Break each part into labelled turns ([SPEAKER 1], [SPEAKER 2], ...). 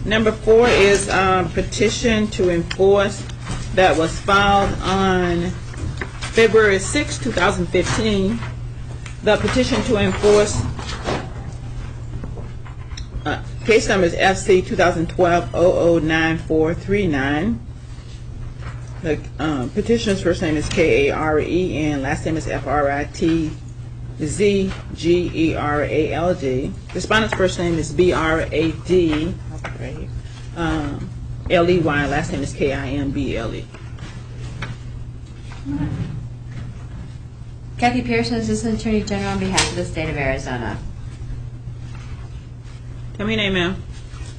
[SPEAKER 1] Number 4 is petition to enforce that was filed on February 6, 2015. The petition to enforce case number is FC 2012-009439. The petitioner's first name is K-A-R-E and last name is F-R-I-T-Z-G-E-R-A-L-D. Respondent's first name is B-R-A-D L-E-Y. Last name is K-I-M-B-L-E.
[SPEAKER 2] Kathy Pearson, Assistant Attorney General on behalf of the state of Arizona.
[SPEAKER 1] Tell me your name, ma'am.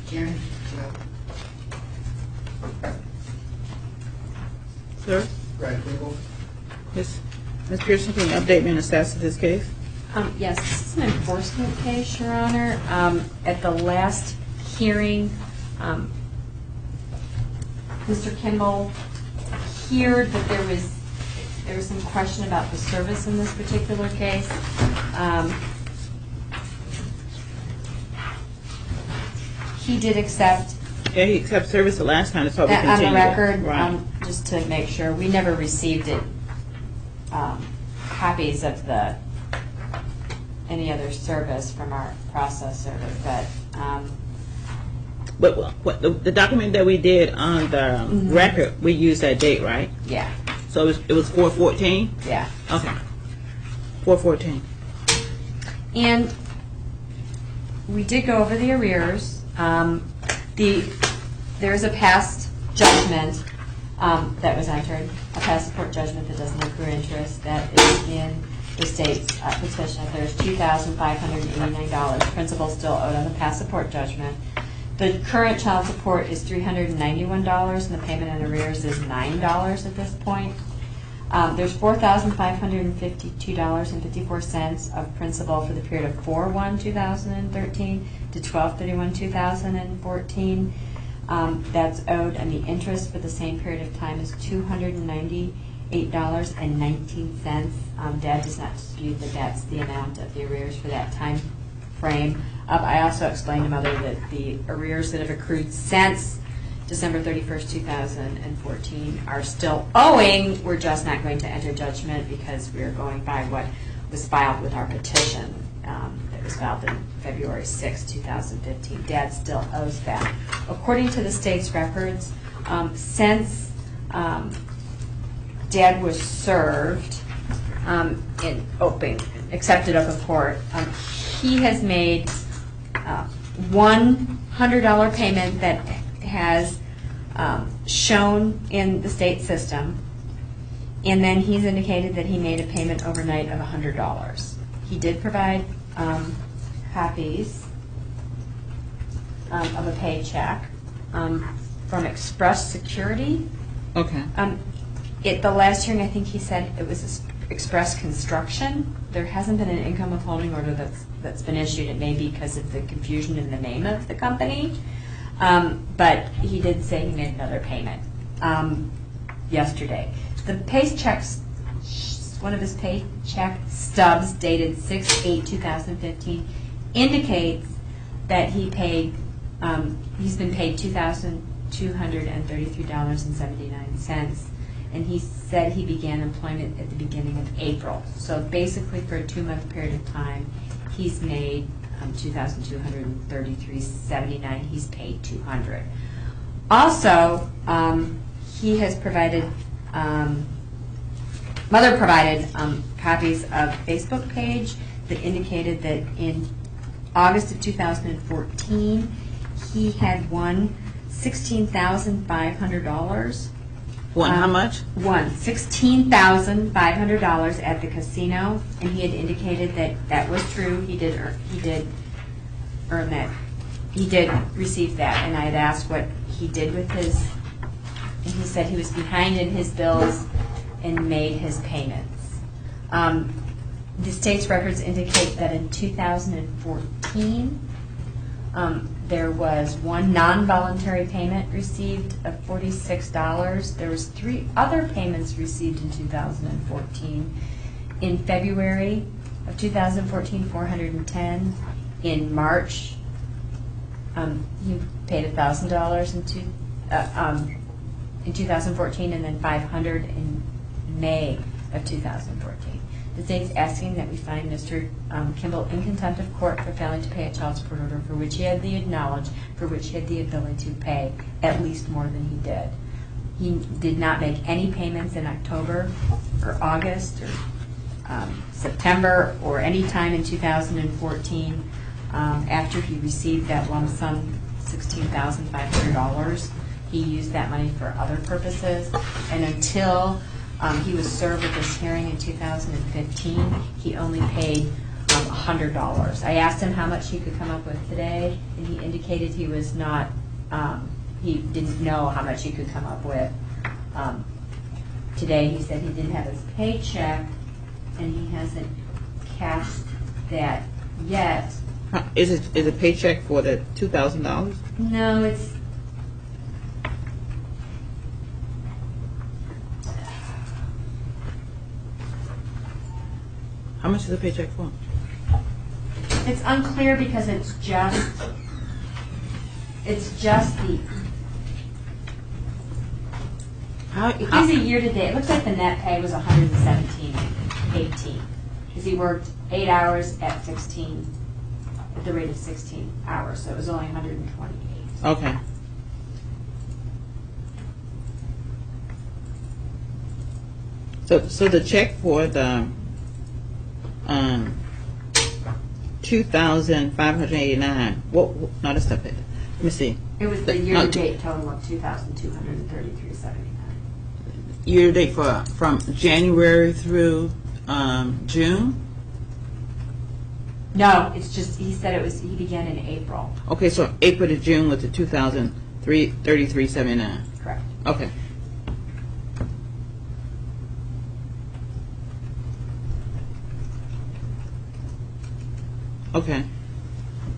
[SPEAKER 3] Karen.
[SPEAKER 1] Sir?
[SPEAKER 3] Brad Kingle.
[SPEAKER 1] Ms. Pearson, can you update me on the status of this case?
[SPEAKER 2] Yes, this is an enforcement case, Your Honor. At the last hearing, Mr. Kimball heard that there was some question about the service in this particular case. He did accept.
[SPEAKER 1] Yeah, he accepted service the last time. That's why we
[SPEAKER 2] That
[SPEAKER 1] continued
[SPEAKER 2] on the record,
[SPEAKER 1] Right.
[SPEAKER 2] just to make sure, we never received it, copies of any other service from our processor,
[SPEAKER 1] But what the document that we did on the record, we used that date, right?
[SPEAKER 2] yeah,
[SPEAKER 1] So it was 4/14?
[SPEAKER 2] yeah.
[SPEAKER 1] Okay. 4/14.
[SPEAKER 2] And we did go over the arrears. There is a past judgment that was entered, a past support judgment that doesn't accrue interest, that is in the state's petition. There's $2,589 principal still owed on the past support judgment. The current child support is $391 and the payment in arrears is $9 at this point. There's $4,552.54 of principal for the period of 4/1/2013 to 12/31/2014. That's owed, and the interest for the same period of time is $298.19. Dad does not dispute that that's the amount of the arrears for that time frame. I also explained to Mother that the arrears that have accrued since December 31st, 2014 are still owing. We're just not going to enter judgment because we're going by what was filed with our petition that was filed in February 6, 2015. Dad still owes that. According to the state's records, since Dad was served in accepted open court, he has made $100 payment that has shown in the state system, and then he's indicated that he made a payment overnight of $100. He did provide copies of a paycheck from Express Security.
[SPEAKER 1] Okay.
[SPEAKER 2] At the last hearing, I think he said it was Express Construction. There hasn't been an income withholding order that's been issued. It may be because of the confusion in the name of the company. But he did say he made another payment yesterday. The paychecks, one of his paycheck stubs dated 6/8/2015 indicates that he's been paid $2,233.79, and he said he began employment at the beginning of April. So basically, for a 2-month period of time, he's made $2,233.79. He's paid $200. Also, he has provided, Mother provided copies of Facebook page that indicated that in August of 2014, he had won $16,500.
[SPEAKER 1] One, how much?
[SPEAKER 2] Won $16,500 at the casino, and he had indicated that that was true. He did earn that. He did receive that, and I had asked what he did with his, and he said he was behind in his bills and made his payments. The state's records indicate that in 2014, there was one non-voluntary payment received of $46. There was 3 other payments received in 2014. In February of 2014, $410. In March He paid $1,000 in 2014, and then $500 in May of 2014. The state's asking that we find Mr. Kimble in contempt of court for failing to pay a child support order for which he had the ability to pay at least more than he did. He did not make any payments in October or August or September or any time in 2014 after he received that lump sum, $16,500. He used that money for other purposes, and until he was served with this hearing in 2015, he only paid $100. I asked him how much he could come up with today, and he indicated he was not, he didn't know how much he could come up with. Today, he said he didn't have his paycheck, and he hasn't cashed that yet.
[SPEAKER 1] Is a paycheck for the $2,000?
[SPEAKER 2] No, it's,
[SPEAKER 1] How much is the paycheck for?
[SPEAKER 2] it's unclear because it's just the, it gives a year-to-date. It looks like the net pay was $117.18 because he worked 8 hours at the rate of 16 hours, so it was only 128.
[SPEAKER 1] Okay. So the check for the $2,589. What? No, that's not it. Let me see.
[SPEAKER 2] It was the year-to-date total of $2,233.79.
[SPEAKER 1] Year-to-date from January through June.
[SPEAKER 2] No, it's just, he said he began in April.
[SPEAKER 1] Okay, so April to June was the $2,033.79.
[SPEAKER 2] Correct.
[SPEAKER 1] Okay. Okay.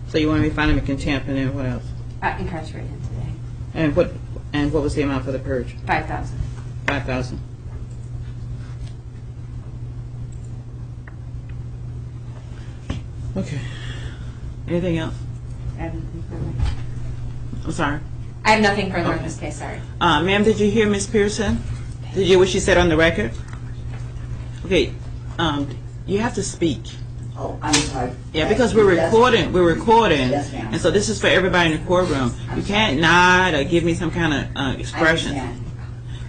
[SPEAKER 1] So you want me to find him in contempt, and then what else?
[SPEAKER 2] Incarcerate him today.
[SPEAKER 1] And what was the amount for the purge?
[SPEAKER 2] $5,000.
[SPEAKER 1] $5,000. Okay. Anything else?
[SPEAKER 2] I have nothing further.
[SPEAKER 1] I'm sorry.
[SPEAKER 2] I have nothing further in
[SPEAKER 1] Okay.
[SPEAKER 2] this case, sorry.
[SPEAKER 1] Ma'am, did you hear Miss Pearson? Did you hear what she said on the record? Okay. You have to speak.
[SPEAKER 3] Oh, I'm sorry.
[SPEAKER 1] Yeah, because we're recording. We're recording.
[SPEAKER 3] Yes, ma'am.
[SPEAKER 1] And so this is for everybody in the courtroom. You can't nod or give me some kind of
[SPEAKER 3] I
[SPEAKER 1] expression.
[SPEAKER 3] understand.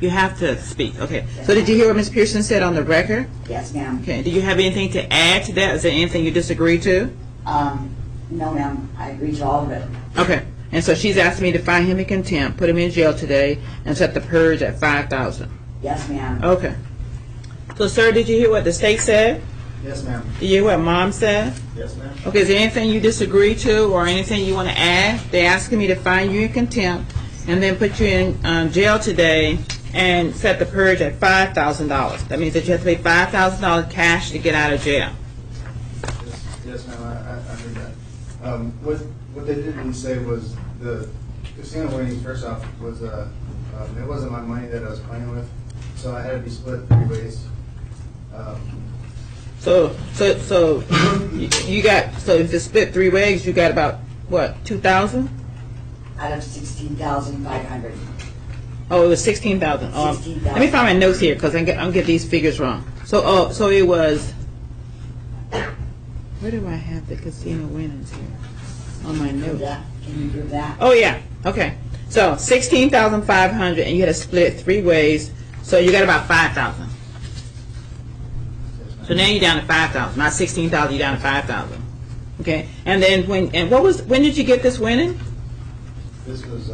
[SPEAKER 1] You have to speak. Okay. So did you hear what Miss Pearson said on the record?
[SPEAKER 3] Yes, ma'am.
[SPEAKER 1] Okay. Do you have anything to add to that? Is there anything you disagree to?
[SPEAKER 3] No, ma'am. I agree to all of it.
[SPEAKER 1] Okay. And so she's asked me to find him in contempt, put him in jail today, and set the purge at $5,000.
[SPEAKER 3] Yes, ma'am.
[SPEAKER 1] Okay. So, sir, did you hear what the state said?
[SPEAKER 4] Yes, ma'am.
[SPEAKER 1] Did you hear what Mom said?
[SPEAKER 4] Yes, ma'am.
[SPEAKER 1] Okay, is there anything you disagree to or anything you want to add? They're asking me to find you in contempt and then put you in jail today and set the purge at $5,000. That means that you have to pay $5,000 cash to get out of jail.
[SPEAKER 4] Yes, ma'am. I heard that. What they didn't say was the casino winnings. First off, was it wasn't my money that I was playing with, so I had to be split 3 ways.
[SPEAKER 1] So you got, so if it's split 3 ways, you got about what, 2,000?
[SPEAKER 3] Out of 16,500.
[SPEAKER 1] Oh, it was 16,000.
[SPEAKER 3] 16,000.
[SPEAKER 1] Let me find my notes here because I'm getting these figures wrong. So so it was. Where do I have the casino winnings here? On my
[SPEAKER 3] Prove
[SPEAKER 1] notes.
[SPEAKER 3] that. Can you prove that?
[SPEAKER 1] Oh yeah. Okay. So 16,500, and you had to split 3 ways. So you got about 5,000. So now you're down to 5,000, not 16,000. You're down to 5,000. Okay. And then when did you get this winning?
[SPEAKER 4] This was.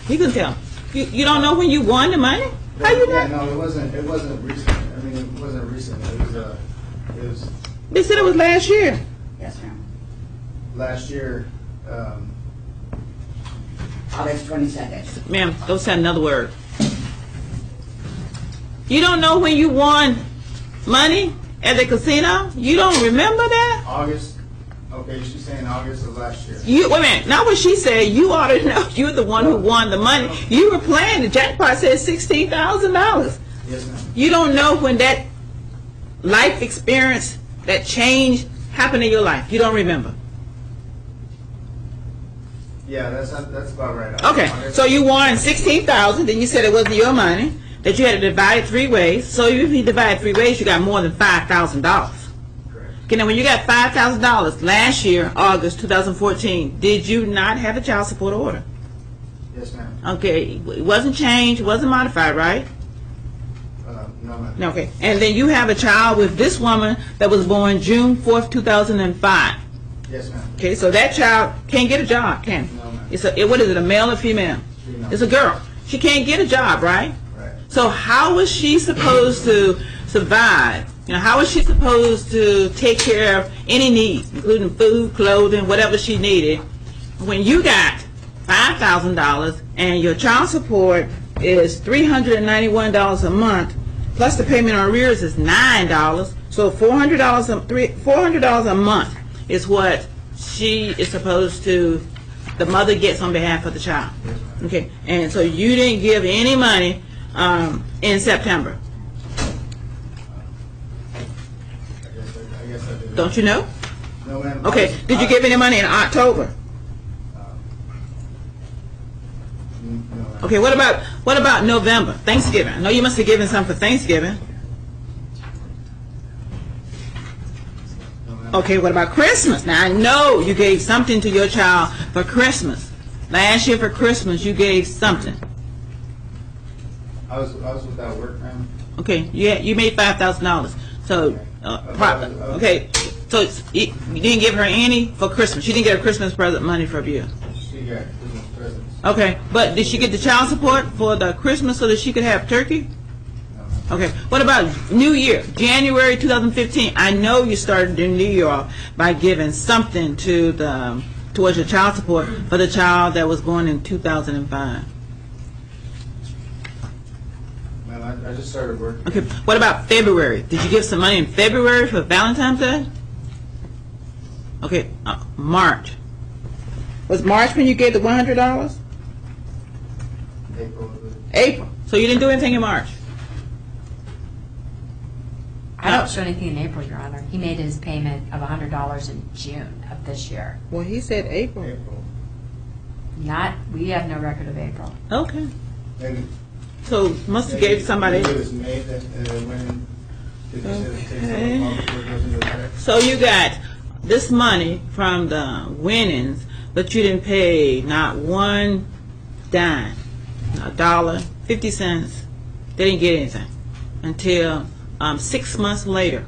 [SPEAKER 1] You can tell. You don't know when you won the money? How you
[SPEAKER 4] Yeah,
[SPEAKER 1] know?
[SPEAKER 4] no, it wasn't recent. I mean, it wasn't recent. It was
[SPEAKER 1] They said it was last year.
[SPEAKER 3] Yes, ma'am.
[SPEAKER 4] last year.
[SPEAKER 3] August 22nd.
[SPEAKER 1] Ma'am, don't say another word. You don't know when you won money at the casino? You don't remember that?
[SPEAKER 4] August. Okay, she's saying August of last year.
[SPEAKER 1] Wait a minute, not what she said. You ought to know. You're the one who won the money. You were playing. The jackpot said $16,000.
[SPEAKER 4] Yes, ma'am.
[SPEAKER 1] You don't know when that life experience, that change happened in your life. You don't remember.
[SPEAKER 4] Yeah, that's about right.
[SPEAKER 1] Okay, so you won 16,000. Then you said it wasn't your money. That you had to divide it 3 ways. So if you divide it 3 ways, you got more than $5,000.
[SPEAKER 4] Correct.
[SPEAKER 1] Okay, now when you got $5,000 last year, August 2014, did you not have a child support order?
[SPEAKER 4] Yes, ma'am.
[SPEAKER 1] Okay, it wasn't changed, it wasn't modified, right?
[SPEAKER 4] No, ma'am.
[SPEAKER 1] No, okay, and then you have a child with this woman that was born June 4th, 2005.
[SPEAKER 4] Yes, ma'am.
[SPEAKER 1] Okay, so that child can't get a job, can it?
[SPEAKER 4] No, ma'am.
[SPEAKER 1] What is it, a male or female?
[SPEAKER 4] Female.
[SPEAKER 1] It's a girl. She can't get a job, right?
[SPEAKER 4] Right.
[SPEAKER 1] So how was she supposed to survive? You know, how was she supposed to take care of any needs, including food, clothing, whatever she needed, when you got $5,000 and your child support is $391 a month, plus the payment on arrears is $9, so $400 a month is what she is supposed to, the mother gets on behalf of the child.
[SPEAKER 4] Yes, ma'am.
[SPEAKER 1] Okay, and so you didn't give any money in September,
[SPEAKER 4] I guess I did.
[SPEAKER 1] don't you know?
[SPEAKER 4] No, ma'am.
[SPEAKER 1] Okay, did you give any money in October?
[SPEAKER 4] No, ma'am.
[SPEAKER 1] Okay, what about November, Thanksgiving? I know you must have given some for Thanksgiving.
[SPEAKER 4] No, ma'am.
[SPEAKER 1] Okay, what about Christmas? Now I know you gave something to your child for Christmas. Last year for Christmas you gave something.
[SPEAKER 4] I was without work, ma'am.
[SPEAKER 1] Okay, you made $5,000. So, okay, so you didn't give her any for Christmas. She didn't get a Christmas present money from you.
[SPEAKER 4] She got Christmas presents.
[SPEAKER 1] Okay, but did she get the child support for the Christmas so that she could have turkey?
[SPEAKER 4] No, ma'am.
[SPEAKER 1] Okay, what about New Year, January 2015? I know you started the New Year off by giving something towards your child support for the child that was born in 2005.
[SPEAKER 4] Ma'am, I just started working.
[SPEAKER 1] Okay, what about February? Did you give some money in February for Valentine's Day? Okay, March. Was March when you gave the $100?
[SPEAKER 4] April.
[SPEAKER 1] April. So you didn't do anything in March?
[SPEAKER 2] I don't show anything in April, Your Honor. He made his payment of $100 in June of this year.
[SPEAKER 1] Well, he said April.
[SPEAKER 2] We have no record of April.
[SPEAKER 1] Okay.
[SPEAKER 4] Maybe.
[SPEAKER 1] So must have gave somebody.
[SPEAKER 4] Maybe it was May that when it takes a little while before it goes into effect.
[SPEAKER 1] So you got this money from the winnings, but you didn't pay not one dime, not $1.50. They didn't get anything until 6 months later.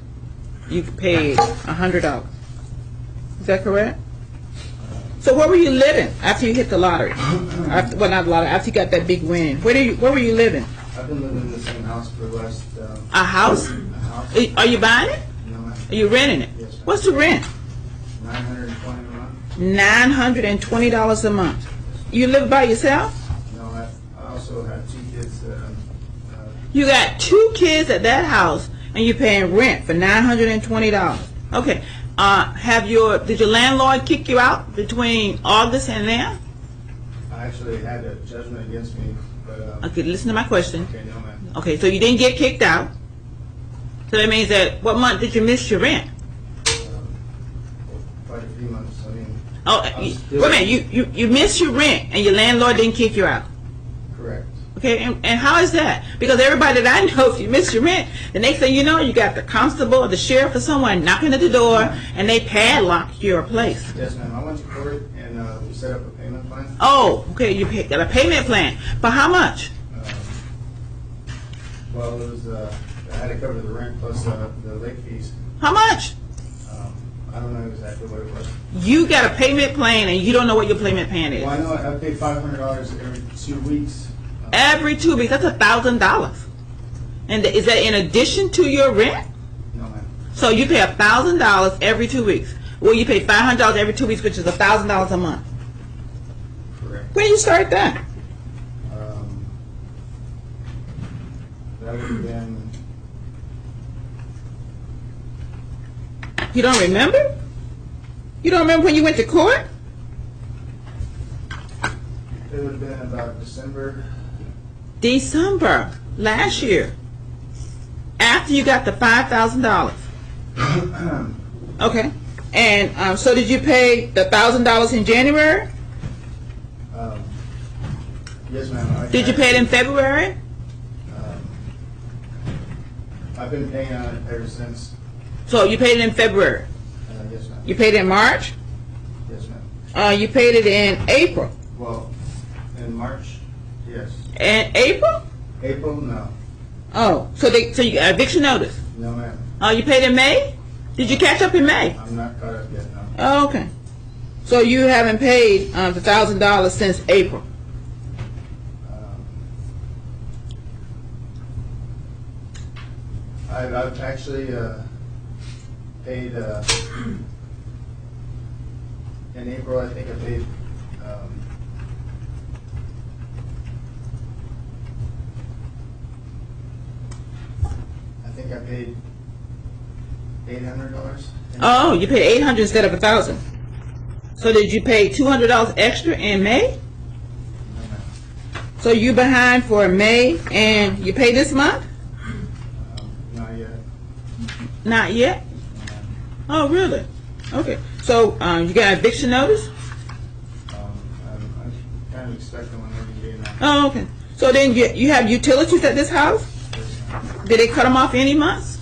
[SPEAKER 1] You paid $100. Is that correct? So where were you living after you hit the lottery? Well, not the lottery. After you got that big win, where were you living?
[SPEAKER 4] I've been living in the same house for the last.
[SPEAKER 1] A house?
[SPEAKER 4] A house.
[SPEAKER 1] Are you buying it?
[SPEAKER 4] No, ma'am.
[SPEAKER 1] Are you renting it?
[SPEAKER 4] Yes, ma'am.
[SPEAKER 1] What's the rent?
[SPEAKER 4] $920 a month.
[SPEAKER 1] $920 a month. You live by yourself?
[SPEAKER 4] No, I also have 2 kids that
[SPEAKER 1] You got 2 kids at that house, and you're paying rent for $920. Okay. Did your landlord kick you out between August and now?
[SPEAKER 4] I actually had a judgment against me, but
[SPEAKER 1] Okay, listen to my question.
[SPEAKER 4] okay, no, ma'am.
[SPEAKER 1] Okay, so you didn't get kicked out. So that means that what month did you miss your rent?
[SPEAKER 4] Quite a few months. I mean,
[SPEAKER 1] Wait a minute, you missed your rent and your landlord didn't kick you out.
[SPEAKER 4] correct.
[SPEAKER 1] Okay, and how is that? Because everybody that I know, if you miss your rent, the next thing you know, you got the constable or the sheriff or someone knocking at the door and they padlock your place.
[SPEAKER 4] Yes, ma'am. I went to court and we set up a payment plan.
[SPEAKER 1] Oh, okay, you got a payment plan. For how much?
[SPEAKER 4] Well, it was I had to cover the rent plus the late fees.
[SPEAKER 1] How much?
[SPEAKER 4] I don't know exactly what it was.
[SPEAKER 1] You got a payment plan and you don't know what your payment plan is.
[SPEAKER 4] Well, I know I pay $500 every 2 weeks.
[SPEAKER 1] Every 2 weeks, that's $1,000. And is that in addition to your rent?
[SPEAKER 4] No, ma'am.
[SPEAKER 1] So you pay $1,000 every 2 weeks. Well, you pay $500 every 2 weeks, which is $1,000 a month.
[SPEAKER 4] Correct.
[SPEAKER 1] When you start that?
[SPEAKER 4] That would have been.
[SPEAKER 1] You don't remember? You don't remember when you went to court?
[SPEAKER 4] It would have been about December.
[SPEAKER 1] December last year. After you got the $5,000. Okay. And so did you pay the $1,000 in January?
[SPEAKER 4] Yes, ma'am.
[SPEAKER 1] Did you pay it in February?
[SPEAKER 4] I've been paying on it ever since.
[SPEAKER 1] So you paid it in February.
[SPEAKER 4] Yes, ma'am.
[SPEAKER 1] You paid it in March?
[SPEAKER 4] Yes, ma'am.
[SPEAKER 1] You paid it in April.
[SPEAKER 4] Well, in March, yes.
[SPEAKER 1] And April?
[SPEAKER 4] April, no.
[SPEAKER 1] Oh, so you got eviction notice.
[SPEAKER 4] No, ma'am.
[SPEAKER 1] You paid in May? Did you catch up in May?
[SPEAKER 4] I'm not caught up yet, no.
[SPEAKER 1] Oh, okay. So you haven't paid the $1,000 since April.
[SPEAKER 4] I've actually paid in April. I think I paid $800.
[SPEAKER 1] Oh, you paid $800 instead of $1,000. So did you pay $200 extra in May?
[SPEAKER 4] No, ma'am.
[SPEAKER 1] So you behind for May and you pay this month?
[SPEAKER 4] Not yet.
[SPEAKER 1] Not yet.
[SPEAKER 4] No, ma'am.
[SPEAKER 1] Oh, really? Okay. So you got eviction notice?
[SPEAKER 4] I'm kind of expecting one every day now.
[SPEAKER 1] Oh, okay. So then you have utilities at this house?
[SPEAKER 4] Yes, ma'am.
[SPEAKER 1] Did they cut them off any months?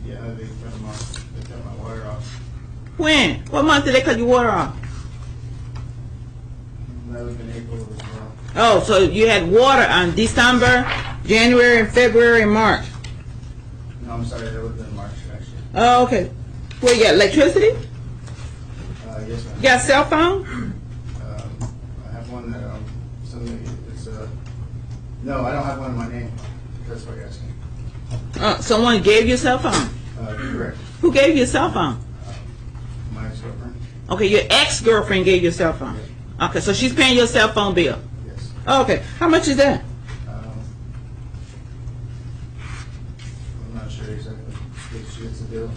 [SPEAKER 4] Yeah, they cut them off. They cut my water off.
[SPEAKER 1] When? What month did they cut your water off?
[SPEAKER 4] That was in April as well.
[SPEAKER 1] Oh, so you had water on December, January, and February, and March.
[SPEAKER 4] No, I'm sorry, that was in March actually.
[SPEAKER 1] Oh, okay. Well, you got electricity?
[SPEAKER 4] Yes, ma'am.
[SPEAKER 1] You got a cell phone?
[SPEAKER 4] I have one that it's no, I don't have one in my name. That's what you're asking.
[SPEAKER 1] Someone gave you a cell phone.
[SPEAKER 4] Correct.
[SPEAKER 1] Who gave you a cell phone?
[SPEAKER 4] My ex-girlfriend.
[SPEAKER 1] Okay, your ex-girlfriend gave you a cell phone. Okay, so she's paying your cell phone bill.
[SPEAKER 4] Yes.
[SPEAKER 1] Okay, how much is that?
[SPEAKER 4] I'm not sure exactly. She gets the bill.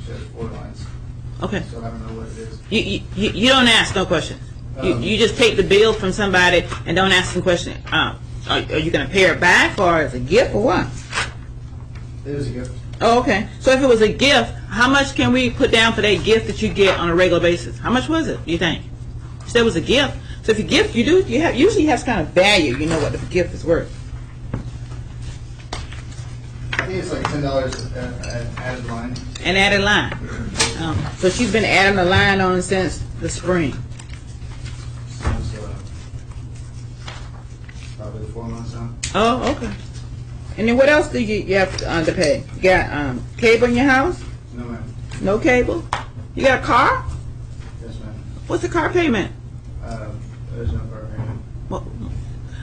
[SPEAKER 4] She has 4 lines,
[SPEAKER 1] Okay,
[SPEAKER 4] so I don't know what it is.
[SPEAKER 1] you don't ask no questions. You just take the bill from somebody and don't ask them questions. Are you going to pay her back, or as a gift, or what?
[SPEAKER 4] It is a gift.
[SPEAKER 1] Oh, okay. So if it was a gift, how much can we put down for that gift that you get on a regular basis? How much was it, you think? You said it was a gift. So if you gift, usually has kind of value. You know what the gift is worth.
[SPEAKER 4] I think it's like $10 an added line.
[SPEAKER 1] An added line. So she's been adding a line on since the spring.
[SPEAKER 4] Since probably 4 months now.
[SPEAKER 1] Oh, okay. And then what else do you have to pay? You got cable in your house?
[SPEAKER 4] No, ma'am.
[SPEAKER 1] No cable? You got a car?
[SPEAKER 4] Yes, ma'am.
[SPEAKER 1] What's the car payment?
[SPEAKER 4] There's no car payment.
[SPEAKER 1] Well,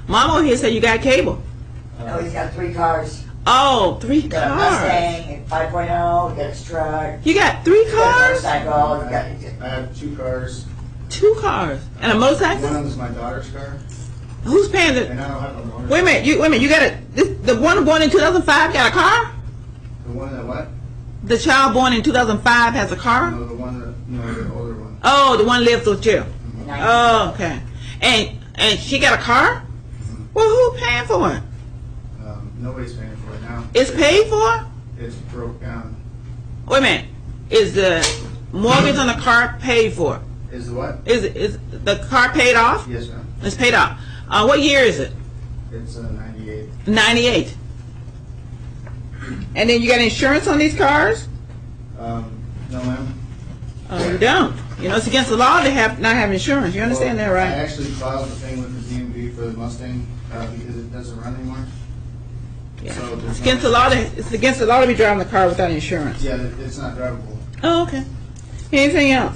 [SPEAKER 1] Mama here said you got cable.
[SPEAKER 3] No, he's got 3 cars.
[SPEAKER 1] Oh, 3
[SPEAKER 3] He's got a
[SPEAKER 1] cars.
[SPEAKER 3] Mustang, a 5.0, he got his truck.
[SPEAKER 1] You got 3
[SPEAKER 3] He's got a
[SPEAKER 1] cars?
[SPEAKER 3] motorcycle, he's got,
[SPEAKER 4] I have 2 cars.
[SPEAKER 1] 2 cars. And a
[SPEAKER 4] One
[SPEAKER 1] motorcycle?
[SPEAKER 4] of them is my daughter's car,
[SPEAKER 1] Who's paying the...
[SPEAKER 4] and I don't have a motorcycle.
[SPEAKER 1] Wait a minute, you got the one born in 2005 got a car?
[SPEAKER 4] The one that what?
[SPEAKER 1] The child born in 2005 has a car?
[SPEAKER 4] No, the one that, no, the older one.
[SPEAKER 1] Oh, the one lives with you.
[SPEAKER 3] and I-
[SPEAKER 1] Oh, okay. And she got a car? Well, who paying for it?
[SPEAKER 4] Nobody's paying for it now.
[SPEAKER 1] It's paid for?
[SPEAKER 4] It's broke down.
[SPEAKER 1] Wait a minute. Is the mortgage on the car paid for?
[SPEAKER 4] Is the what?
[SPEAKER 1] Is the car paid off?
[SPEAKER 4] Yes, ma'am.
[SPEAKER 1] It's paid off. What year is it?
[SPEAKER 4] It's 98.
[SPEAKER 1] 98. And then you got insurance on these cars?
[SPEAKER 4] No, ma'am.
[SPEAKER 1] Oh, you don't. You know, it's against the law to not have insurance. You understand that,
[SPEAKER 4] Well, I
[SPEAKER 1] right?
[SPEAKER 4] actually filed the thing with the DMV for the Mustang because it doesn't run anymore.
[SPEAKER 1] Yeah.
[SPEAKER 4] So there's
[SPEAKER 1] It's against the law to be driving the car without insurance.
[SPEAKER 4] Yeah, it's not drivable.
[SPEAKER 1] Oh, okay. Anything else?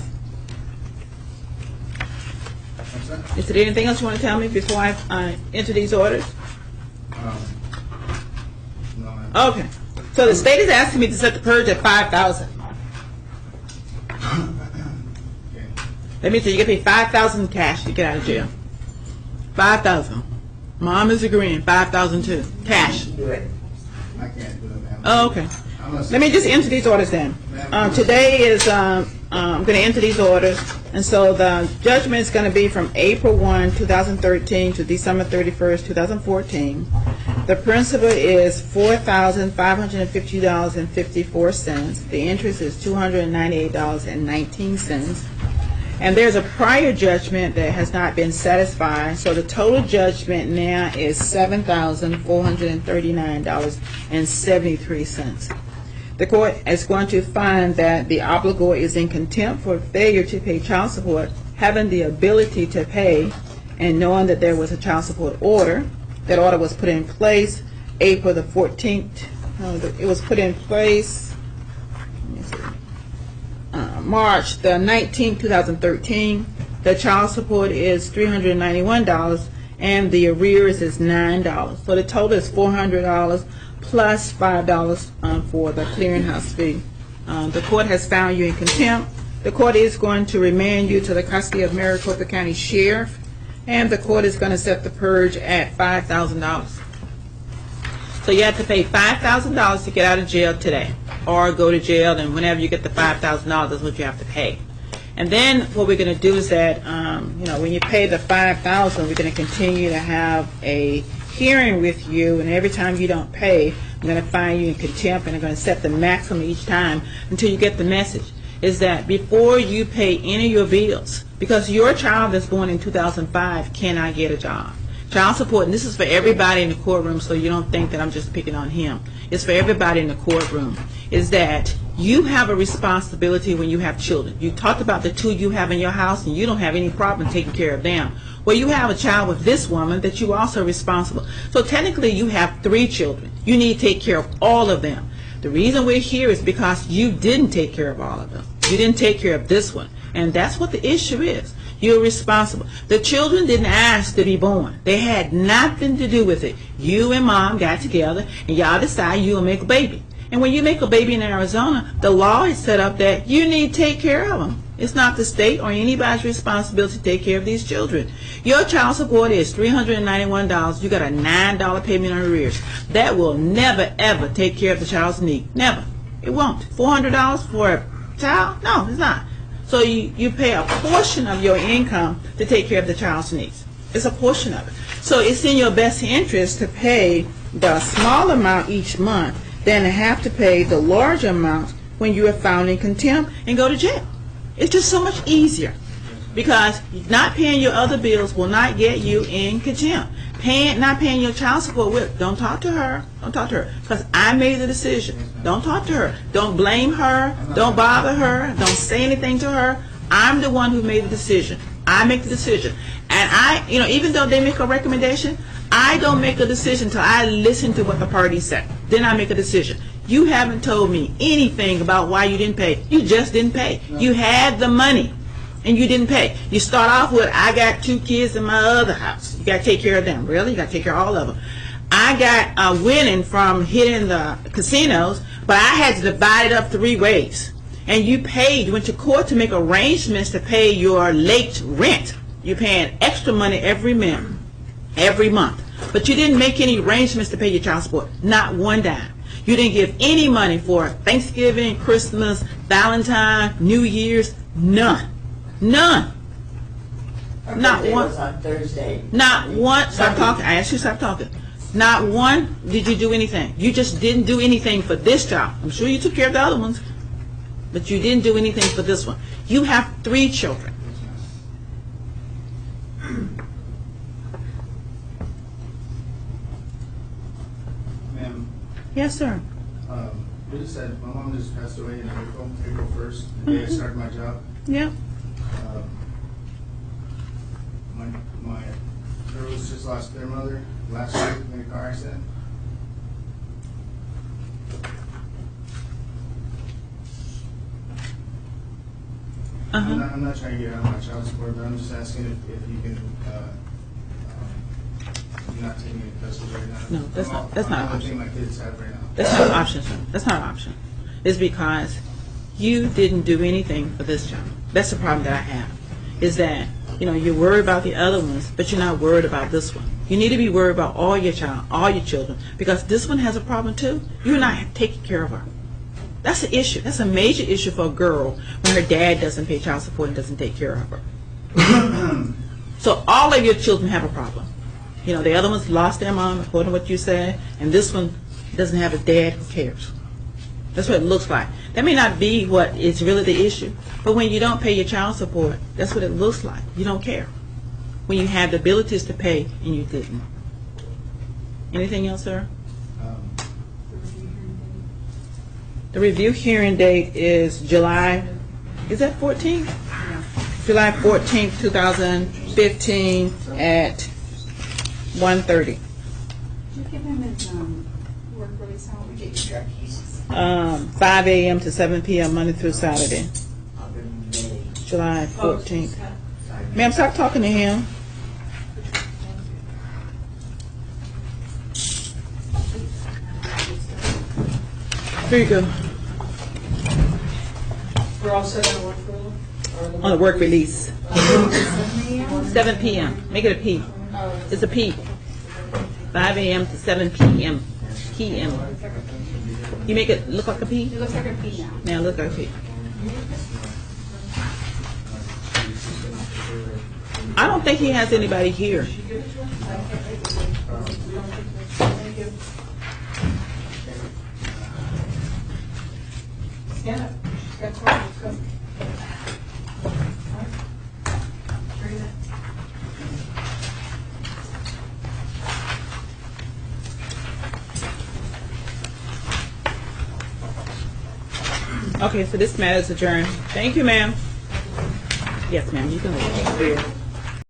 [SPEAKER 4] What's that?
[SPEAKER 1] Is there anything else you want to tell me before I enter these orders?
[SPEAKER 4] No, ma'am.
[SPEAKER 1] Okay. So the state is asking me to set the purge at $5,000.
[SPEAKER 4] Okay.
[SPEAKER 1] That means that you get paid $5,000 cash to get out of jail. $5,000. Mom is agreeing. $5,000 too. Cash.
[SPEAKER 3] do it.
[SPEAKER 4] I can't do it, ma'am.
[SPEAKER 1] Oh, okay.
[SPEAKER 4] I'm gonna
[SPEAKER 1] Let me just enter these orders then. Today is, I'm going to enter these orders, and so the judgment is going to be from April 1, 2013 to December 31st, 2014. The principal is $4,550.54. The interest is $298.19. And there's a prior judgment that has not been satisfied, so the total judgment now is $7,439.73. The court is going to find that the obligor is in contempt for failure to pay child support, having the ability to pay, and knowing that there was a child support order. That order was put in place April the 14th. It was put in place, let me see, March the 19th, 2013. The child support is $391 and the arrears is $9. So the total is $400 plus $5 for the clearinghouse fee. The court has found you in contempt. The court is going to remand you to the custody of Maricopa County Sheriff, and the court is going to set the purge at $5,000. So you have to pay $5,000 to get out of jail today, or go to jail, and whenever you get the $5,000, that's what you have to pay. And then what we're going to do is that, when you pay the $5,000, we're going to continue to have a hearing with you, and every time you don't pay, I'm going to find you in contempt, and I'm going to set the maximum each time until you get the message. Is that before you pay any of your bills, because your child that's born in 2005 cannot get a job. Child support, and this is for everybody in the courtroom, so you don't think that I'm just picking on him. It's for everybody in the courtroom, is that you have a responsibility when you have children. You talked about the two you have in your house, and you don't have any problem taking care of them. Well, you have a child with this woman that you also are responsible. So technically, you have 3 children. You need to take care of all of them. The reason we're here is because you didn't take care of all of them. You didn't take care of this one. And that's what the issue is. You're responsible. The children didn't ask to be born. They had nothing to do with it. You and mom got together and y'all decided you'll make a baby. And when you make a baby in Arizona, the law is set up that you need to take care of them. It's not the state or anybody's responsibility to take care of these children. Your child support is $391. You got a $9 payment on arrears. That will never, ever take care of the child's need. Never. It won't. $400 for a child? No, it's not. So you pay a portion of your income to take care of the child's needs. It's a portion of it. So it's in your best interest to pay the small amount each month than to have to pay the large amount when you are found in contempt and go to jail. It's just so much easier, because not paying your other bills will not get you in contempt. Not paying your child support will. Don't talk to her. Don't talk to her, because I made the decision. Don't talk to her. Don't blame her. Don't bother her. Don't say anything to her. I'm the one who made the decision. I make the decision. And even though they make a recommendation, I don't make a decision until I listen to what the parties say. Then I make a decision. You haven't told me anything about why you didn't pay. You just didn't pay. You had the money and you didn't pay. You start off with, I got 2 kids in my other house. You got to take care of them. Really? You got to take care of all of them. I got winning from hitting the casinos, but I had to divide it up 3 ways. And you went to court to make arrangements to pay your late rent. You're paying extra money every month. But you didn't make any arrangements to pay your child support. Not one dime. You didn't give any money for Thanksgiving, Christmas, Valentine, New Year's. None. Not
[SPEAKER 3] birthday
[SPEAKER 1] one.
[SPEAKER 3] was on Thursday.
[SPEAKER 1] Not one. Stop talking. I asked you to stop talking. Not one did you do anything. You just didn't do anything for this child. I'm sure you took care of the other ones, but you didn't do anything for this one. You have 3 children.
[SPEAKER 4] Ma'am,
[SPEAKER 1] Yes, sir.
[SPEAKER 4] we just said my mom just passed away in April 1st, the day I started my job.
[SPEAKER 1] Yeah.
[SPEAKER 4] My girls just lost their mother last week in a car accident. I'm not trying to get out of my child support, but I'm just asking if you can not take me to custody right now.
[SPEAKER 1] No, that's not an
[SPEAKER 4] the
[SPEAKER 1] option.
[SPEAKER 4] thing my kids have right now.
[SPEAKER 1] That's not an option, sir. That's not an option. It's because you didn't do anything for this child. That's the problem that I have. Is that, you're worried about the other ones, but you're not worried about this one. You need to be worried about all your children, because this one has a problem too. You're not taking care of her. That's an issue. That's a major issue for a girl when her dad doesn't pay child support and doesn't take care of her. So all of your children have a problem. The other ones lost their mom, according to what you said, and this one doesn't have a dad who cares. That's what it looks like. That may not be what is really the issue, but when you don't pay your child support, that's what it looks like. You don't care. When you have the abilities to pay and you didn't. Anything else, sir? The review hearing date is July, is that 14th? July 14th, 2015 at 1:30.
[SPEAKER 5] Did you give him his work release? How we get your drug cases?
[SPEAKER 1] 5 a.m. to 7 p.m. Monday through Saturday, July 14th. Ma'am, stop talking to him. Here you go.
[SPEAKER 3] We're all set on work rule?
[SPEAKER 1] On the work release. 7 p.m. Make it a P. It's a P. 5 a.m. to 7 p.m. p.m. You make it look like a P?
[SPEAKER 5] It looks like a P now.
[SPEAKER 1] Now look like a P. I don't think he has anybody here.
[SPEAKER 3] Stand up. Got time. Let's go.
[SPEAKER 1] Okay, so this matter is adjourned. Thank you, ma'am. Yes, ma'am, you can leave.